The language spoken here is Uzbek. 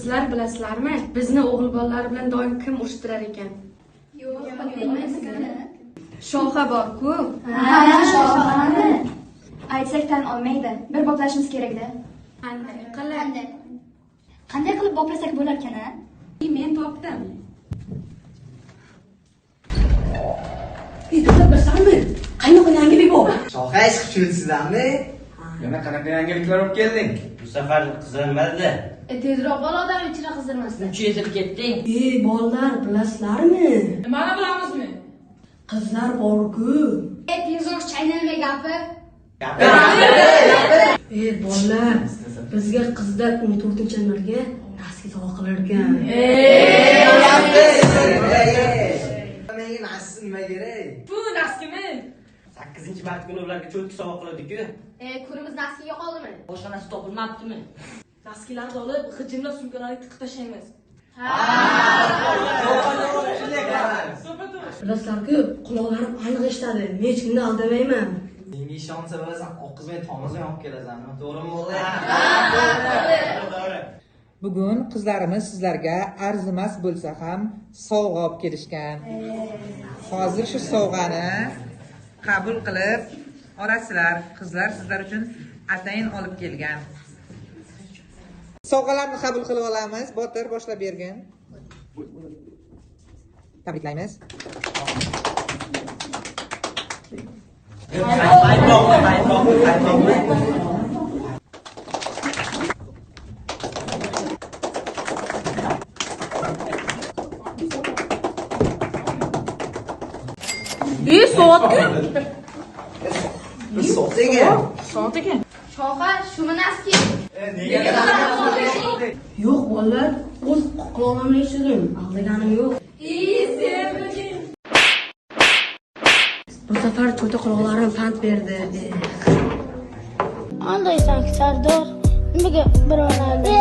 Sizlar bilasizlarmi? Bizni o'g'il bolalar bilan doim kim urushtirar ekan? Yo'q, bilmayman. Shoha bor-ku. Shohani. Aytsak tan olmaydi. Bir boplashimiz kerak-da. Qanday qilib boplasak bo'lar ekan-a? Men topdim. Bilasizlarmi? Qaynoq yangilik bor. Shoha ish kuchlisizlarmi? Yana qanaqa yangiliklar olib kelding? Bu safar qizg'anmadi. Tezroq bo'l odam ichida qizdirmasdan. 3 yil ketding. Bolalar bilasizlarmi? Mana bilamizmi? Qizlar bor-ku. Tezroq chaynalmay gapir. Bolalar, bizga qizlar 14-yanvarga naski sovg'a qilar ekan. Menga nasib nima kerak? Bu naskimi? 8-mart kuni ularga cho'tki sovg'a qildik-ku. Kunimiz naskiga qoldimi? Boshqa narsa topilmabdimi? Naskilarni olib, hijimla sumkalarga tiqib tashlaymiz. Bilasizlar-ku, quloqlarim aniq eshitadi. Men hech kimni aldamayman. Menga ishonsa bo'lasan, oq qiz bilan tomizga olib kelasanmi? To'g'rimi o'g'li? Bugun qizlarimiz sizlarga arzimas bo'lsa ham sovg'a olib kelishgan. Hozir shu sovg'ani qabul qilib olasizlar. Qizlar sizlar uchun atayin olib kelgan. Sovg'alarni qabul qilib olamiz. Botir boshlab bergin. Tabriklaymiz. Soat ekan. Shoha, shumi naski? Yo'q, bolalar, o'z quloqlarimni eshitdim. Aldaganim yo'q. Bu safar cho'ta quloqlarim pand berdi. Qandaysan Sardor? Nimaga birovlarni